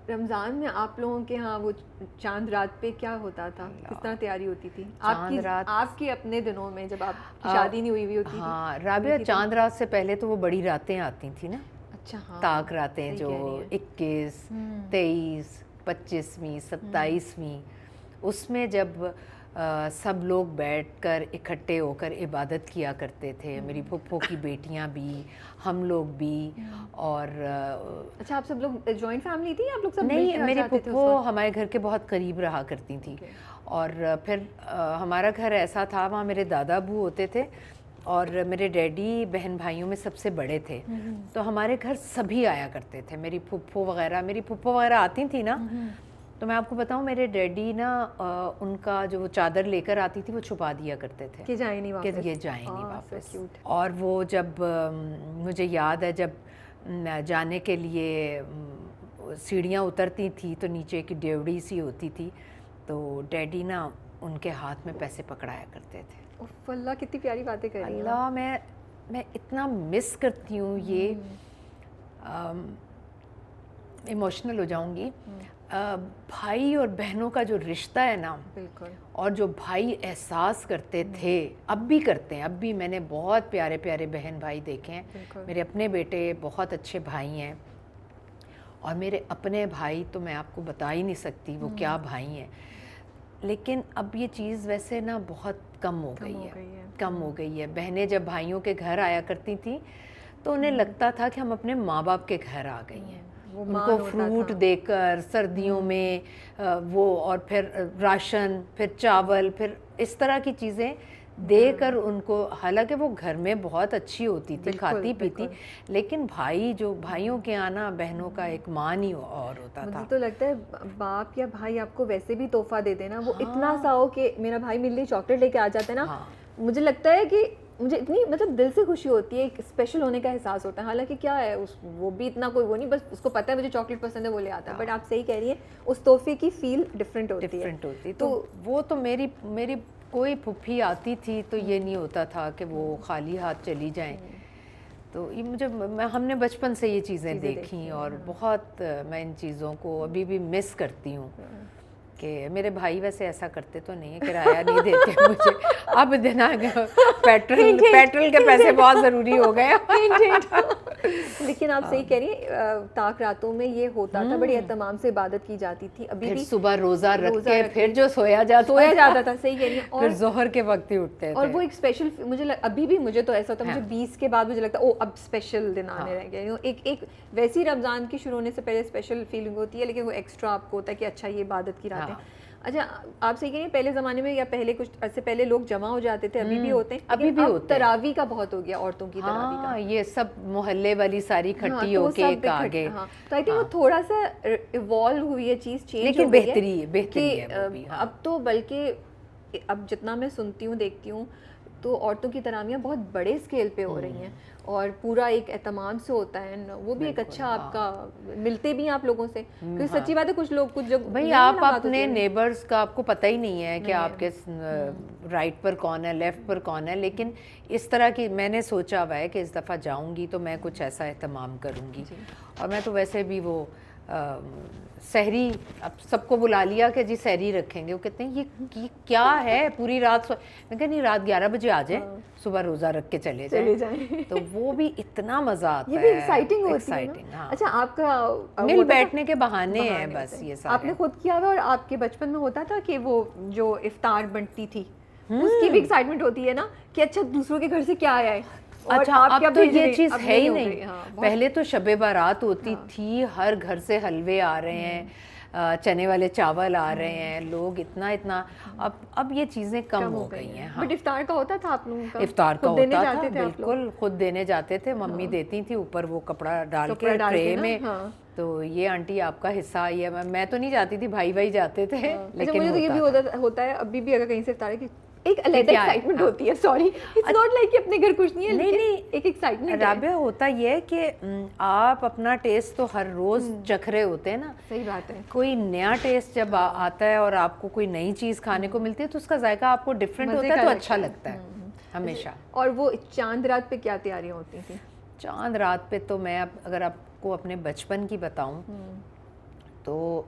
رمضان میں آپ لوگوں کے ہاں وہ چاند رات پہ کیا ہوتا تھا, کس طرح تیاری ہوتی تھی آپ کی اپنے دنوں میں جب آپ کی شادی نہیں ہوئی ہوتی تھی؟ ہاں رابعہ, چاند رات سے پہلے تو وہ بڑی راتیں آتی تھیں نا. اچھا ہاں, طاق راتیں جو 21, 23, 25ویں, 27ویں, اس میں جب سب لوگ بیٹھ کر اکٹھے ہو کر عبادت کیا کرتے تھے. میری پھپھو کی بیٹیاں بھی, ہم لوگ بھی. اور اچھا آپ سب لوگ جوائنٹ فیملی تھی, آپ لوگ سب نہیں, میری پھپھو ہمارے گھر کے بہت قریب رہا کرتی تھیں. اور پھر ہمارا گھر ایسا تھا, وہاں میرے دادا ابو ہوتے تھے اور میرے ڈیڈی بہن بھائیوں میں سب سے بڑے تھے. تو ہمارے گھر سبھی آیا کرتے تھے. میری پھپھو وغیرہ آتی تھیں نا, تو میں آپ کو بتاؤں میرے ڈیڈی نا ان کا جو وہ چادر لے کر آتی تھی وہ چھپا دیا کرتے تھے کہ یہ جائیں نہیں واپس. اور وہ جب مجھے یاد ہے جب جانے کے لیے سیڑھیاں اترتی تھی تو نیچے کی ڈیوڑی سی ہوتی تھی, تو ڈیڈی نا ان کے ہاتھ میں پیسے پکڑایا کرتے تھے. اللہ کتنی پیاری باتیں کر رہی ہیں. اللہ میں اتنا مس کرتی ہوں, یہ ایموشنل ہو جاؤں گی. بھائی اور بہنوں کا جو رشتہ ہے نا, بالکل, اور جو بھائی احساس کرتے تھے, اب بھی کرتے ہیں. اب بھی میں نے بہت پیارے پیارے بہن بھائی دیکھے ہیں. میرے اپنے بیٹے بہت اچھے بھائی ہیں, اور میرے اپنے بھائی تو میں آپ کو بتا ہی نہیں سکتی وہ کیا بھائی ہیں. لیکن اب یہ چیز ویسے نا بہت کم ہو گئی ہے. بہنیں جب بھائیوں کے گھر آیا کرتی تھیں تو انہیں لگتا تھا کہ ہم اپنے ماں باپ کے گھر آ گئی ہیں. ان کو فروٹ دے کر سردیوں میں وہ, اور پھر راشن, پھر چاول, پھر اس طرح کی چیزیں دے کر ان کو, حالانکہ وہ گھر میں بہت اچھی ہوتی تھی, کھاتی پیتی, لیکن بھائیوں کے آنا بہنوں کا ایک مان ہی اور ہوتا تھا. مجھے تو لگتا ہے باپ یا بھائی آپ کو ویسے بھی تحفہ دے دینا, وہ اتنا سا ہو کہ میرا بھائی میرے لیے چاکلیٹ لے کے آ جاتا ہے نا, مجھے لگتا ہے کہ مجھے اتنی مطلب دل سے خوشی ہوتی ہے, ایک اسپیشل ہونے کا احساس ہوتا ہے. حالانکہ کیا ہے وہ بھی اتنا کوئی وہ نہیں, بس اس کو پتہ ہے مجھے چاکلیٹ پسند ہے وہ لے آتا ہے. بٹ آپ صحیح کہہ رہی ہیں, اس تحفے کی فیل ڈفرینٹ ہوتی ہے. تو وہ تو میری کوئی پھپھی آتی تھی تو یہ نہیں ہوتا تھا کہ وہ خالی ہاتھ چلی جائیں. تو یہ ہم نے بچپن سے یہ چیزیں دیکھیں, اور بہت میں ان چیزوں کو ابھی بھی مس کرتی ہوں. کہ میرے بھائی ویسے ایسا کرتے تو نہیں ہے, کرایہ نہیں دیتے مجھے. اب دینا پیٹرول کے پیسے بہت ضروری ہو گئے. لیکن آپ صحیح کہہ رہی ہیں, طاق راتوں میں یہ ہوتا تھا, بڑی اہتمام سے عبادت کی جاتی تھی. ابھی بھی صبح روزہ رکھ کے پھر جو سویا جاتا تھا, صحیح کہہ رہی ہیں, اور ظہر کے وقت ہی اٹھتے تھے. اور وہ ایک اسپیشل, ابھی بھی مجھے تو ایسا ہوتا ہے, مجھے 20 کے بعد مجھے لگتا ہے اب اسپیشل دن آنے رہ گئے. ایک ویسی رمضان کی شروع ہونے سے پہلے اسپیشل فیلنگ ہوتی ہے, لیکن وہ ایکسٹرا آپ کو ہوتا ہے کہ اچھا یہ عبادت کی راتیں. اچھا آپ صحیح کہہ رہی ہیں, پہلے زمانے میں یا پہلے کچھ عرصے پہلے لوگ جمع ہو جاتے تھے, ابھی بھی ہوتے ہیں, ابھی بھی ہوتے ہیں. تراویح کا بہت ہو گیا, عورتوں کی تراویح کا, یہ سب محلے والی ساری کھٹی ہو کے ایک آگے. تو آئی تھنک وہ تھوڑا سا ایوالو ہوئی ہے چیز, چینج ہو گئی ہے, بہتری ہے. اب تو بلکہ اب جتنا میں سنتی ہوں دیکھتی ہوں تو عورتوں کی تراویحیں بہت بڑے اسکیل پہ ہو رہی ہیں, اور پورا ایک اہتمام سے ہوتا ہے. وہ بھی ایک اچھا آپ کا, ملتے بھی ہیں آپ لوگوں سے, کیونکہ سچی بات ہے کچھ لوگ کچھ بھائی آپ اپنے نیبرز کا آپ کو پتہ ہی نہیں ہے کہ آپ کے رائٹ پر کون ہے, لیفٹ پر کون ہے. لیکن اس طرح کی میں نے سوچا ہوا ہے کہ اس دفعہ جاؤں گی تو میں کچھ ایسا اہتمام کروں گی. اور میں تو ویسے بھی وہ سحری, اب سب کو بلا لیا کہ جی سحری رکھیں گے. وہ کہتے ہیں یہ کیا ہے پوری رات میں کہا نہیں, رات 11 بجے آ جائیں, صبح روزہ رکھ کے چلے جائیں. تو وہ بھی اتنا مزہ آتا ہے, ایکسائٹنگ ہوتی ہے. اچھا آپ کا مل بیٹھنے کے بہانے ہیں بس یہ سارے. آپ نے خود کیا ہوا, اور آپ کے بچپن میں ہوتا تھا کہ وہ جو افطار بنتی تھی اس کی بھی ایکسائٹمنٹ ہوتی ہے نا, کہ اچھا دوسروں کے گھر سے کیا آیا ہے. اچھا اب تو یہ چیز ہے ہی نہیں. پہلے تو شب بارات ہوتی تھی, ہر گھر سے حلوے آ رہے ہیں, چنے والے چاول آ رہے ہیں, لوگ اتنا اب یہ چیزیں کم ہو گئی ہیں. بٹ افطار کا ہوتا تھا آپ لوگوں کا؟ افطار کا ہوتا تھا, بالکل خود دینے جاتے تھے. ممی دیتی تھی, اوپر وہ کپڑا ڈال کے ٹرے میں, تو یہ آنٹی آپ کا حصہ, یہ میں تو نہیں جاتی تھی, بھائی جاتے تھے. لیکن مجھے تو یہ بھی ہوتا ہے ابھی بھی, اگر کہیں سے افطار ہے کہ ایک علیحدہ ایکسائٹمنٹ ہوتی ہے. سوری اٹس ناٹ لائک کہ اپنے گھر کچھ نہیں ہے, نہیں ایک ایکسائٹمنٹ. رابعہ ہوتا یہ ہے کہ آپ اپنا ٹیسٹ تو ہر روز چکھ رہے ہوتے ہیں نا. صحیح بات ہے. کوئی نیا ٹیسٹ جب آتا ہے اور آپ کو کوئی نئی چیز کھانے کو ملتی ہے تو اس کا ذائقہ آپ کو ڈفرینٹ ہوتا ہے, تو اچھا لگتا ہے ہمیشہ. اور وہ چاند رات پہ کیا تیاریاں ہوتی تھیں؟ چاند رات پہ تو میں اگر آپ آپ کو اپنے بچپن کی بتاؤں تو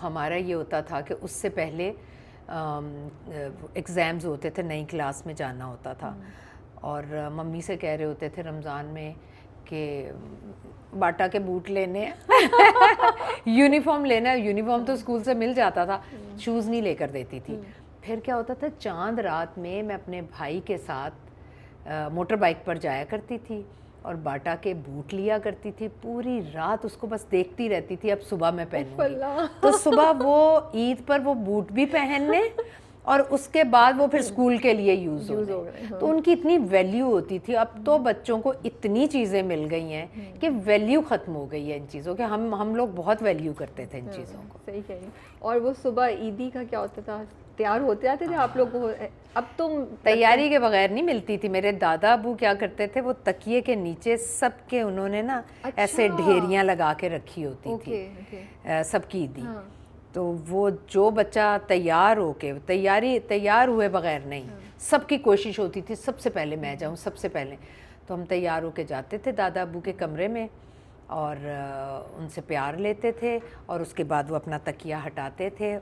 ہمارا یہ ہوتا تھا کہ اس سے پہلے ایگزامز ہوتے تھے, نئی کلاس میں جانا ہوتا تھا, اور ممی سے کہہ رہے ہوتے تھے رمضان میں کہ باٹا کے بوٹ لینے ہیں, یونیفارم لینا ہے. یونیفارم تو اسکول سے مل جاتا تھا, شوز نہیں لے کر دیتی تھی. پھر کیا ہوتا تھا, چاند رات میں میں اپنے بھائی کے ساتھ موٹر بائک پر جایا کرتی تھی اور باٹا کے بوٹ لیا کرتی تھی. پوری رات اس کو بس دیکھتی رہتی تھی, اب صبح میں پہنوں گی. تو صبح وہ عید پر وہ بوٹ بھی پہننے اور اس کے بعد وہ پھر اسکول کے لیے یوز ہو گئے. تو ان کی اتنی ویلیو ہوتی تھی. اب تو بچوں کو اتنی چیزیں مل گئی ہیں کہ ویلیو ختم ہو گئی ہے ان چیزوں کے. ہم لوگ بہت ویلیو کرتے تھے ان چیزوں کو. صحیح کہہ رہی ہیں. اور وہ صبح عیدی کا کیا ہوتا تھا, تیار ہوتے آتے تھے آپ لوگ. اب تم تیاری کے بغیر نہیں ملتی تھی. میرے دادا ابو کیا کرتے تھے, وہ تکیے کے نیچے سب کے انہوں نے نا ایسے ڈھیریاں لگا کے رکھی ہوتی تھی سب کی عیدی. تو وہ جو بچہ تیار ہو کے تیار ہوئے بغیر نہیں, سب کی کوشش ہوتی تھی سب سے پہلے میں جاؤں, سب سے پہلے. تو ہم تیار ہو کے جاتے تھے دادا ابو کے کمرے میں اور ان سے پیار لیتے تھے, اور اس کے بعد وہ اپنا تکیہ ہٹاتے تھے,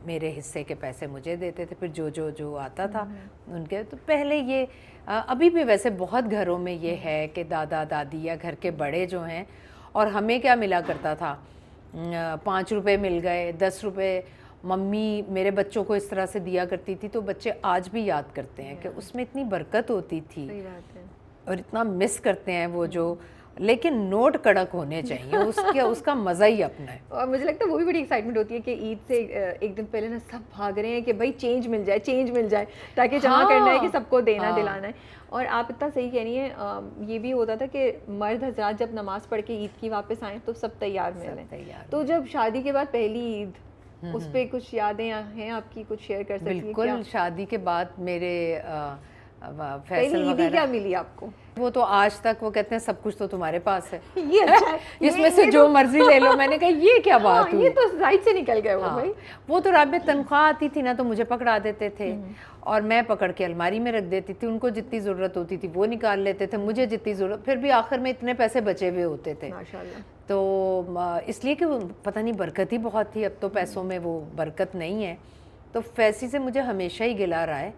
میرے حصے کے پیسے مجھے دیتے تھے, پھر جو آتا تھا ان کے. تو پہلے یہ ابھی بھی ویسے بہت گھروں میں یہ ہے کہ دادا دادی یا گھر کے بڑے جو ہیں, اور ہمیں کیا ملا کرتا تھا, 5 روپے مل گئے, 10 روپے ممی میرے بچوں کو اس طرح سے دیا کرتی تھی. تو بچے آج بھی یاد کرتے ہیں کہ اس میں اتنی برکت ہوتی تھی اور اتنا مس کرتے ہیں وہ جو. لیکن نوٹ کڑک ہونے چاہیے, اس کا مزہ ہی اپنا ہے. اور مجھے لگتا ہے وہ بھی بڑی ایکسائٹمنٹ ہوتی ہے کہ عید سے ایک دن پہلے نا سب بھاگ رہے ہیں کہ بھائی چینج مل جائے تاکہ جمع کرنا ہے کہ سب کو دینا دلانا ہے. اور آپ اتنا صحیح کہہ رہی ہیں, یہ بھی ہوتا تھا کہ مرد حضرات جب نماز پڑھ کے عید کی واپس آئیں تو سب تیار ملیں. تو جب شادی کے بعد پہلی عید, اس پہ کچھ یادیں ہیں آپ کی, کچھ شیئر کر سکتی ہیں؟ بالکل. شادی کے بعد میرے پہلی عیدی کیا ملی آپ کو؟ وہ تو آج تک وہ کہتے ہیں سب کچھ تو تمہارے پاس ہے, یہ اچھا ہے, اس میں سے جو مرضی لے لو. میں نے کہا یہ کیا بات ہوئی, یہ تو رائٹ سے نکل گئے وہ بھائی. وہ تو رات میں تنخواہ آتی تھی نا تو مجھے پکڑا دیتے تھے اور میں پکڑ کے الماری میں رکھ دیتی تھی. ان کو جتنی ضرورت ہوتی تھی وہ نکال لیتے تھے, مجھے جتنی ضرورت. پھر بھی آخر میں اتنے پیسے بچے ہوئے ہوتے تھے تو اس لیے کہ پتہ نہیں برکت ہی بہت تھی. اب تو پیسوں میں وہ برکت نہیں ہے. تو فیصی سے مجھے ہمیشہ ہی گلا رہا ہے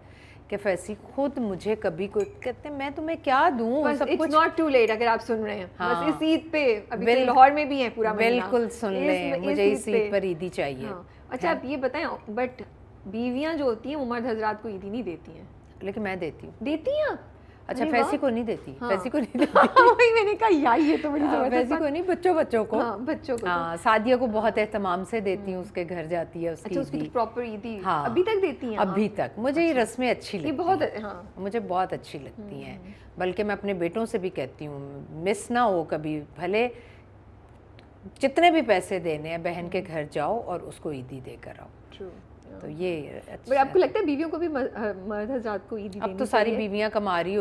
کہ فیصی خود مجھے کبھی کوئی کہتے ہیں میں تمہیں کیا دوں, سب کچھ. اٹس ناٹ ٹو لیٹ اگر آپ سن رہے ہیں, بس اس عید پہ ابھی لاہور میں بھی ہیں پورا مہینہ. بالکل سن لیں, مجھے اس عید پر عیدی چاہیے. اچھا آپ یہ بتائیں, بٹ بیویاں جو ہوتی ہیں وہ مرد حضرات کو عیدی نہیں دیتی ہیں. لیکن میں دیتی ہوں. دیتی ہیں؟ اچھا فیصی کو نہیں دیتی, فیصی کو نہیں دیتی. وہی میں نے کہا یار یہ تو بڑی زبردست. فیصی کو نہیں, بچوں کو. بچوں کو. ہاں سعدیہ کو بہت اہتمام سے دیتی ہوں, اس کے گھر جاتی ہے اس کی عیدی. پراپر عیدی ابھی تک دیتی ہیں؟ ابھی تک. مجھے یہ رسمیں اچھی لگتی ہیں, بہت مجھے بہت اچھی لگتی ہیں. بلکہ میں اپنے بیٹوں سے بھی کہتی ہوں مس نہ ہو کبھی, بھلے جتنے بھی پیسے دینے ہیں بہن کے گھر جاؤ اور اس کو عیدی دے کر آؤ. تو یہ آپ کو لگتا ہے بیویوں کو بھی مرد حضرات کو عیدی دینی چاہیے؟ اب تو ساری بیویاں کما رہی